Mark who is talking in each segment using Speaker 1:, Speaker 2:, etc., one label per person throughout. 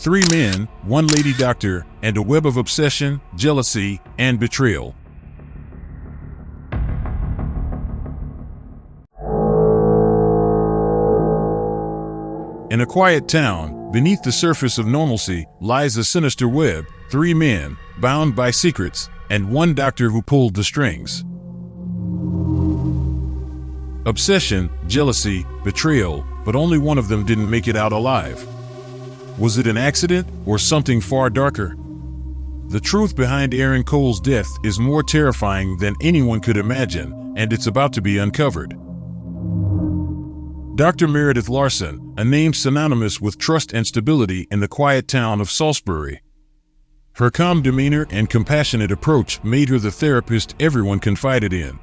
Speaker 1: 3 men, 1 lady doctor, and a web of obsession, jealousy, and betrayal. In a quiet town, beneath the surface of normalcy, lies a sinister web, 3 men, bound by secrets, and 1 doctor who pulled the strings. Obsession, jealousy, betrayal, but only one of them didn't make it out alive. Was it an accident or something far darker? The truth behind Aaron Cole's death is more terrifying than anyone could imagine, and it's about to be uncovered. Dr. Meredith Larson, a name synonymous with trust and stability in the quiet town of Salisbury. Her calm demeanor and compassionate approach made her the therapist everyone confided in.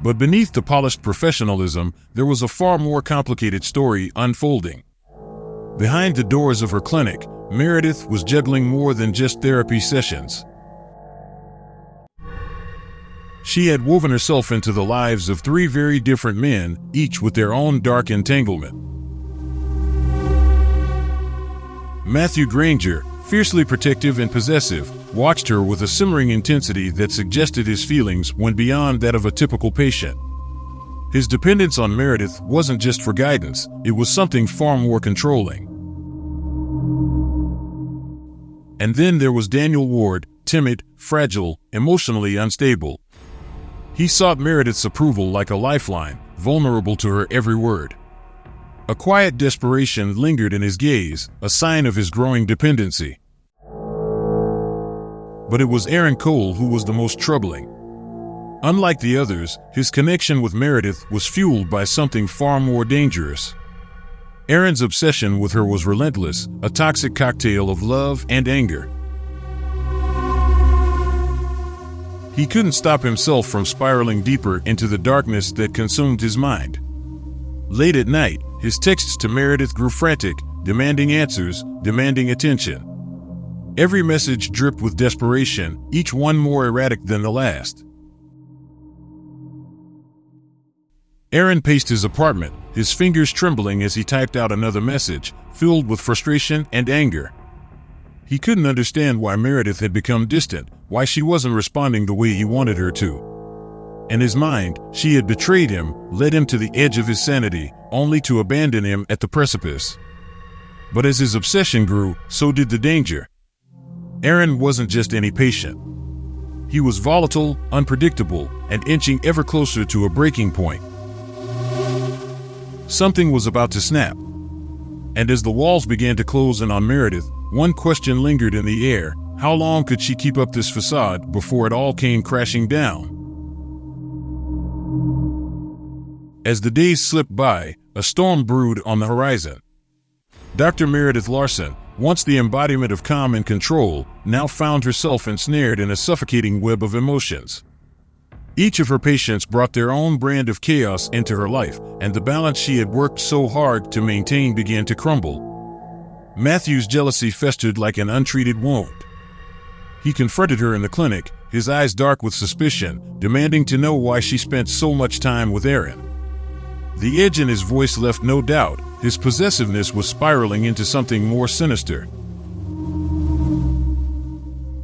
Speaker 1: But beneath the polished professionalism, there was a far more complicated story unfolding. Behind the doors of her clinic, Meredith was juggling more than just therapy sessions. She had woven herself into the lives of 3 very different men, each with their own dark entanglement. Matthew Granger, fiercely protective and possessive, watched her with a simmering intensity that suggested his feelings went beyond that of a typical patient. His dependence on Meredith wasn't just for guidance, it was something far more controlling. And then there was Daniel Ward, timid, fragile, emotionally unstable. He sought Meredith's approval like a lifeline, vulnerable to her every word. A quiet desperation lingered in his gaze, a sign of his growing dependency. But it was Aaron Cole who was the most troubling. Unlike the others, his connection with Meredith was fueled by something far more dangerous. Aaron's obsession with her was relentless, a toxic cocktail of love and anger. He couldn't stop himself from spiraling deeper into the darkness that consumed his mind. Late at night, his texts to Meredith grew frantic, demanding answers, demanding attention. Every message dripped with desperation, each one more erratic than the last. Aaron paced his apartment, his fingers trembling as he typed out another message, filled with frustration and anger. He couldn't understand why Meredith had become distant, why she wasn't responding the way he wanted her to. In his mind, she had betrayed him, led him to the edge of his sanity, only to abandon him at the precipice. But as his obsession grew, so did the danger. Aaron wasn't just any patient. He was volatile, unpredictable, and inching ever closer to a breaking point. Something was about to snap. And as the walls began to close in on Meredith, one question lingered in the air: how long could she keep up this facade before it all came crashing down? As the days slipped by, a storm brewed on the horizon. Dr. Meredith Larson, once the embodiment of calm and control, now found herself ensnared in a suffocating web of emotions. Each of her patients brought their own brand of chaos into her life, and the balance she had worked so hard to maintain began to crumble. Matthew's jealousy festered like an untreated wound. He confronted her in the clinic, his eyes dark with suspicion, demanding to know why she spent so much time with Aaron. The edge in his voice left no doubt: his possessiveness was spiraling into something more sinister.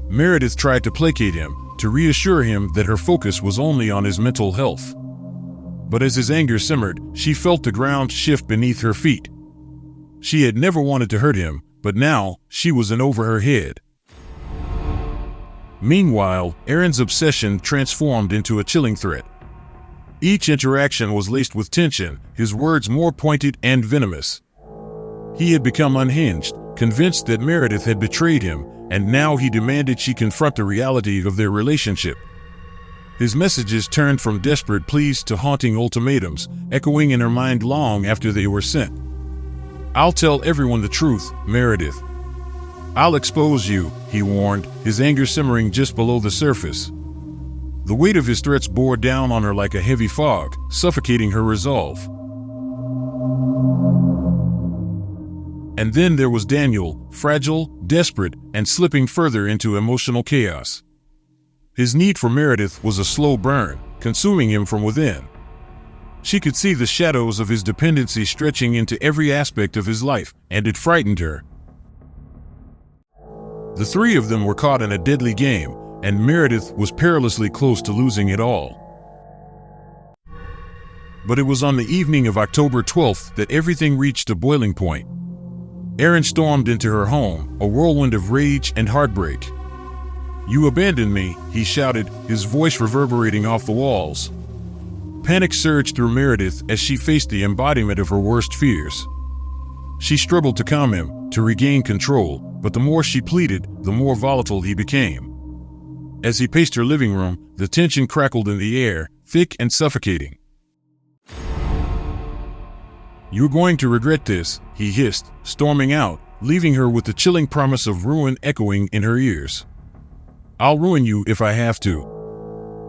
Speaker 1: Meredith tried to placate him, to reassure him that her focus was only on his mental health. But as his anger simmered, she felt the ground shift beneath her feet. She had never wanted to hurt him, but now she was in over her head. Meanwhile, Aaron's obsession transformed into a chilling threat. Each interaction was laced with tension, his words more pointed and venomous. He had become unhinged, convinced that Meredith had betrayed him, and now he demanded she confront the reality of their relationship. His messages turned from desperate pleas to haunting ultimatums, echoing in her mind long after they were sent. "I'll tell everyone the truth, Meredith. I'll expose you," he warned, his anger simmering just below the surface. The weight of his threats bore down on her like a heavy fog, suffocating her resolve. And then there was Daniel, fragile, desperate, and slipping further into emotional chaos. His need for Meredith was a slow burn, consuming him from within. She could see the shadows of his dependency stretching into every aspect of his life, and it frightened her. The three of them were caught in a deadly game, and Meredith was perilously close to losing it all. But it was on the evening of October 12th that everything reached a boiling point. Aaron stormed into her home, a whirlwind of rage and heartbreak. "You abandoned me," he shouted, his voice reverberating off the walls. Panic surged through Meredith as she faced the embodiment of her worst fears. She struggled to calm him, to regain control, but the more she pleaded, the more volatile he became. As he paced her living room, the tension crackled in the air, thick and suffocating. "You're going to regret this," he hissed, storming out, leaving her with the chilling promise of ruin echoing in her ears. "I'll ruin you if I have to."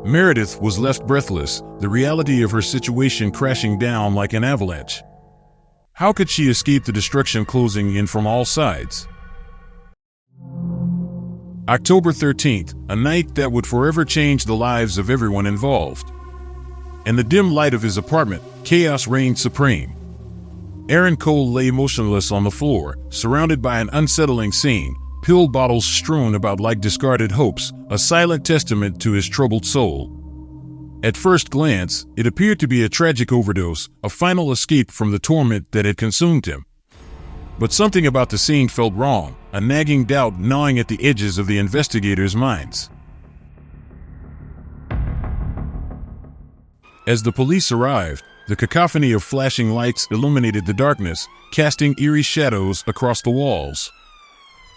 Speaker 1: Meredith was left breathless, the reality of her situation crashing down like an avalanche. How could she escape the destruction closing in from all sides? October 13th, a night that would forever change the lives of everyone involved. In the dim light of his apartment, chaos reigned supreme. Aaron Cole lay motionless on the floor, surrounded by an unsettling scene, pill bottles strewn about like discarded hopes, a silent testament to his troubled soul. At first glance, it appeared to be a tragic overdose, a final escape from the torment that had consumed him. But something about the scene felt wrong, a nagging doubt gnawing at the edges of the investigators' minds. As the police arrived, the cacophony of flashing lights illuminated the darkness, casting eerie shadows across the walls.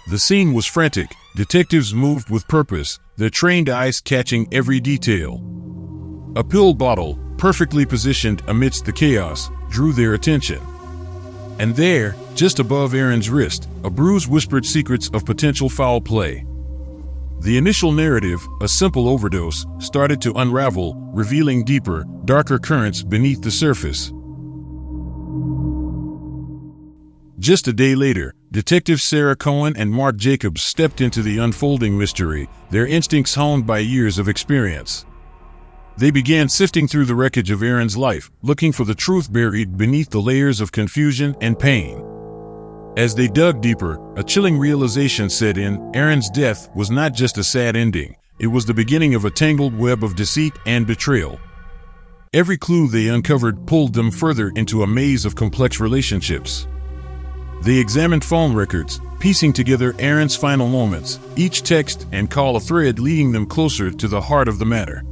Speaker 1: The scene was frantic, detectives moved with purpose, their trained eyes catching every detail. A pill bottle, perfectly positioned amidst the chaos, drew their attention. And there, just above Aaron's wrist, a bruise whispered secrets of potential foul play. The initial narrative, a simple overdose, started to unravel, revealing deeper, darker currents beneath the surface. Just a day later, Detectives Sarah Cohen and Mark Jacobs stepped into the unfolding mystery, their instincts honed by years of experience. They began sifting through the wreckage of Aaron's life, looking for the truth buried beneath the layers of confusion and pain. As they dug deeper, a chilling realization set in. Aaron's death was not just a sad ending, it was the beginning of a tangled web of deceit and betrayal. Every clue they uncovered pulled them further into a maze of complex relationships. They examined phone records, piecing together Aaron's final moments, each text and call a thread leading them closer to the heart of the matter.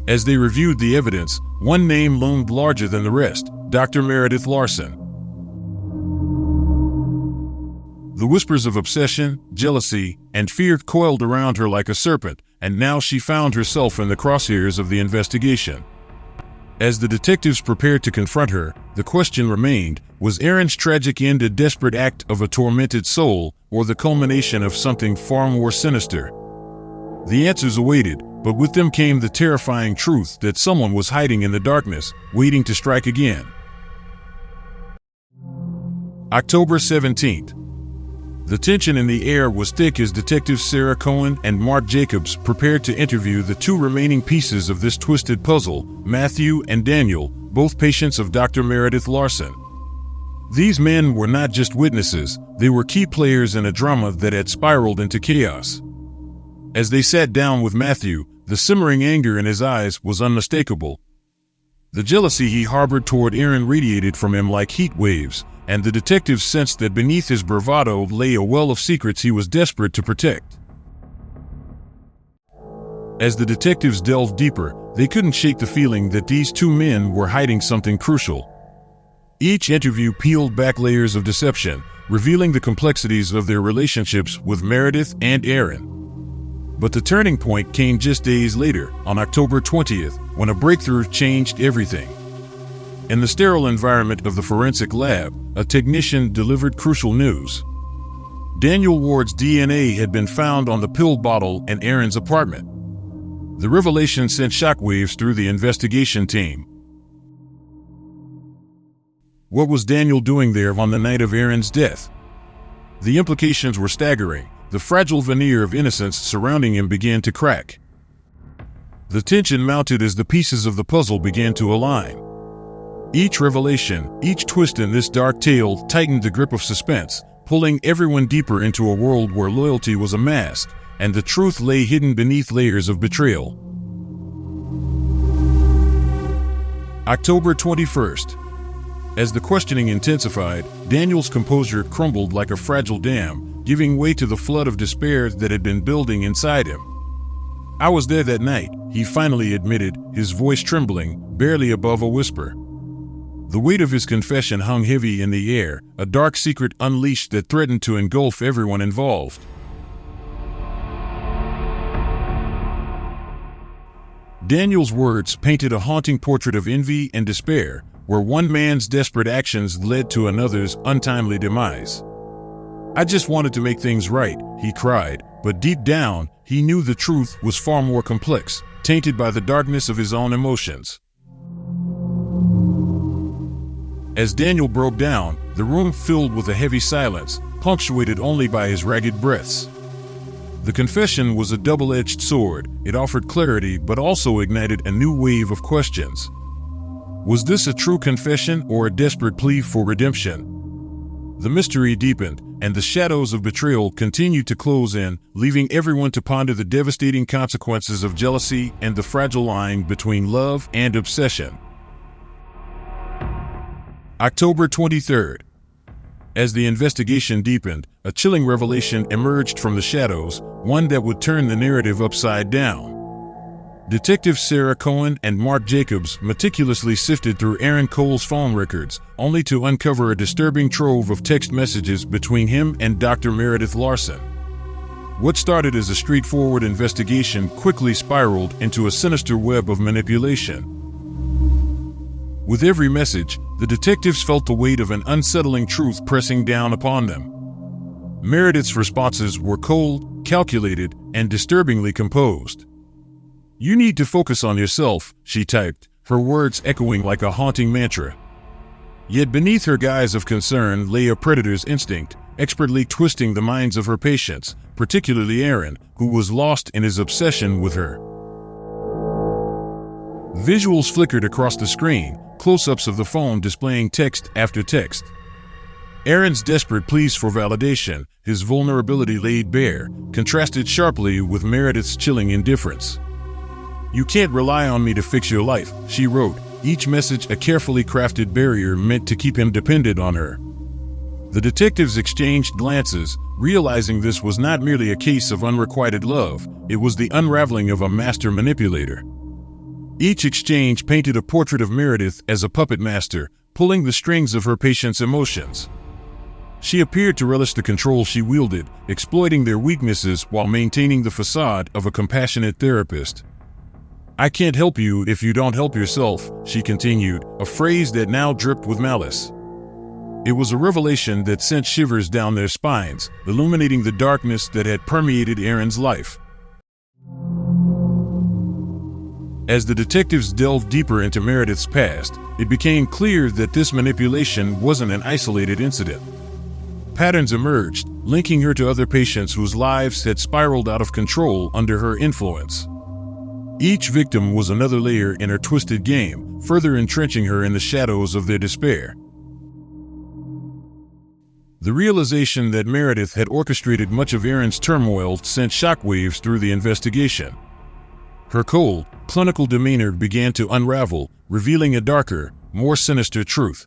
Speaker 1: As they reviewed the evidence, one name loomed larger than the rest: Dr. Meredith Larson. The whispers of obsession, jealousy, and fear coiled around her like a serpent, and now she found herself in the crosshairs of the investigation. As the detectives prepared to confront her, the question remained: was Aaron's tragic end a desperate act of a tormented soul, or the culmination of something far more sinister? The answers awaited, but with them came the terrifying truth that someone was hiding in the darkness, waiting to strike again. October 17th. The tension in the air was thick as Detectives Sarah Cohen and Mark Jacobs prepared to interview the two remaining pieces of this twisted puzzle, Matthew and Daniel, both patients of Dr. Meredith Larson. These men were not just witnesses, they were key players in a drama that had spiraled into chaos. As they sat down with Matthew, the simmering anger in his eyes was unmistakable. The jealousy he harbored toward Aaron radiated from him like heat waves, and the detectives sensed that beneath his bravado lay a well of secrets he was desperate to protect. As the detectives delved deeper, they couldn't shake the feeling that these two men were hiding something crucial. Each interview peeled back layers of deception, revealing the complexities of their relationships with Meredith and Aaron. But the turning point came just days later, on October 20th, when a breakthrough changed everything. In the sterile environment of the forensic lab, a technician delivered crucial news. Daniel Ward's DNA had been found on the pill bottle in Aaron's apartment. The revelation sent shockwaves through the investigation team. What was Daniel doing there on the night of Aaron's death? The implications were staggering. The fragile veneer of innocence surrounding him began to crack. The tension mounted as the pieces of the puzzle began to align. Each revelation, each twist in this dark tale tightened the grip of suspense, pulling everyone deeper into a world where loyalty was a mask, and the truth lay hidden beneath layers of betrayal. October 21st. As the questioning intensified, Daniel's composure crumbled like a fragile dam, giving way to the flood of despair that had been building inside him. "I was there that night," he finally admitted, his voice trembling, barely above a whisper. The weight of his confession hung heavy in the air, a dark secret unleashed that threatened to engulf everyone involved. Daniel's words painted a haunting portrait of envy and despair, where one man's desperate actions led to another's untimely demise. "I just wanted to make things right," he cried, but deep down, he knew the truth was far more complex, tainted by the darkness of his own emotions. As Daniel broke down, the room filled with a heavy silence, punctuated only by his ragged breaths. The confession was a double-edged sword. It offered clarity but also ignited a new wave of questions. Was this a true confession or a desperate plea for redemption? The mystery deepened, and the shadows of betrayal continued to close in, leaving everyone to ponder the devastating consequences of jealousy and the fragile line between love and obsession. October 23rd. As the investigation deepened, a chilling revelation emerged from the shadows, one that would turn the narrative upside down. Detectives Sarah Cohen and Mark Jacobs meticulously sifted through Aaron Cole's phone records, only to uncover a disturbing trove of text messages between him and Dr. Meredith Larson. What started as a straightforward investigation quickly spiraled into a sinister web of manipulation. With every message, the detectives felt the weight of an unsettling truth pressing down upon them. Meredith's responses were cold, calculated, and disturbingly composed. "You need to focus on yourself," she typed, her words echoing like a haunting mantra. Yet beneath her guise of concern lay a predator's instinct, expertly twisting the minds of her patients, particularly Aaron, who was lost in his obsession with her. Visuals flickered across the screen, close-ups of the phone displaying text after text. Aaron's desperate pleas for validation, his vulnerability laid bare, contrasted sharply with Meredith's chilling indifference. "You can't rely on me to fix your life," she wrote, each message a carefully crafted barrier meant to keep him dependent on her. The detectives exchanged glances, realizing this was not merely a case of unrequited love, it was the unraveling of a master manipulator. Each exchange painted a portrait of Meredith as a puppet master, pulling the strings of her patients' emotions. She appeared to relish the control she wielded, exploiting their weaknesses while maintaining the facade of a compassionate therapist. "I can't help you if you don't help yourself," she continued, a phrase that now dripped with malice. It was a revelation that sent shivers down their spines, illuminating the darkness that had permeated Aaron's life. As the detectives delved deeper into Meredith's past, it became clear that this manipulation wasn't an isolated incident. Patterns emerged, linking her to other patients whose lives had spiraled out of control under her influence. Each victim was another layer in her twisted game, further entrenching her in the shadows of their despair. The realization that Meredith had orchestrated much of Aaron's turmoil sent shockwaves through the investigation. Her cold, clinical demeanor began to unravel, revealing a darker, more sinister truth.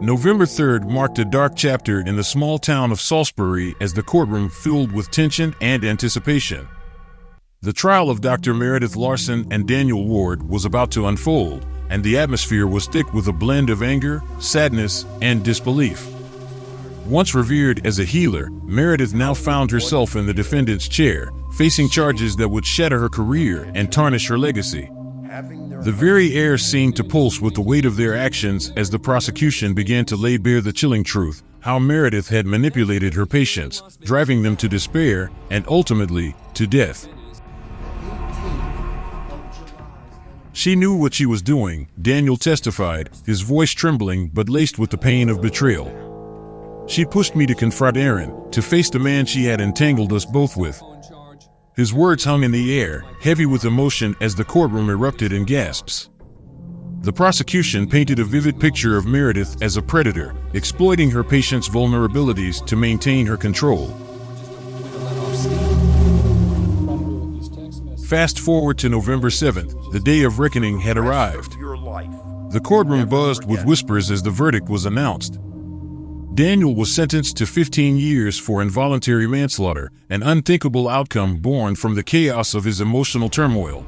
Speaker 1: November 3rd marked a dark chapter in the small town of Salisbury as the courtroom filled with tension and anticipation. The trial of Dr. Meredith Larson and Daniel Ward was about to unfold, and the atmosphere was thick with a blend of anger, sadness, and disbelief. Once revered as a healer, Meredith now found herself in the defendant's chair, facing charges that would shatter her career and tarnish her legacy. The very air seemed to pulse with the weight of their actions as the prosecution began to lay bare the chilling truth, how Meredith had manipulated her patients, driving them to despair and ultimately to death. She knew what she was doing, Daniel testified, his voice trembling but laced with the pain of betrayal. "She pushed me to confront Aaron, to face the man she had entangled us both with." His words hung in the air, heavy with emotion as the courtroom erupted in gasps. The prosecution painted a vivid picture of Meredith as a predator, exploiting her patient's vulnerabilities to maintain her control. Fast forward to November 7th, the day of reckoning had arrived. The courtroom buzzed with whispers as the verdict was announced. Daniel was sentenced to 15 years for involuntary manslaughter, an unthinkable outcome born from the chaos of his emotional turmoil.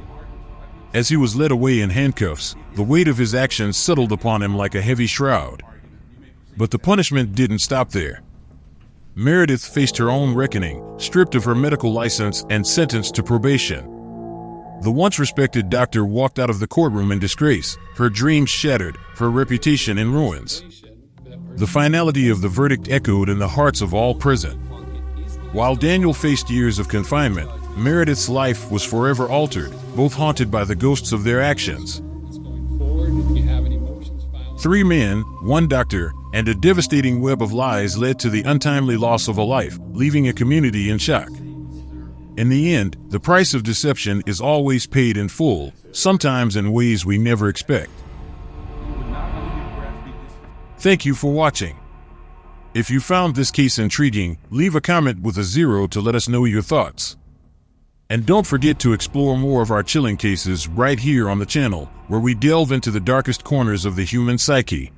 Speaker 1: As he was led away in handcuffs, the weight of his actions settled upon him like a heavy shroud. But the punishment didn't stop there. Meredith faced her own reckoning, stripped of her medical license and sentenced to probation. The once respected doctor walked out of the courtroom in disgrace, her dreams shattered, her reputation in ruins. The finality of the verdict echoed in the hearts of all present. While Daniel faced years of confinement, Meredith's life was forever altered, both haunted by the ghosts of their actions. 3 men, 1 doctor, and a devastating web of lies led to the untimely loss of a life, leaving a community in shock. In the end, the price of deception is always paid in full, sometimes in ways we never expect. Thank you for watching. If you found this case intriguing, leave a comment with a 0 to let us know your thoughts. And don't forget to explore more of our chilling cases right here on the channel, where we delve into the darkest corners of the human psyche.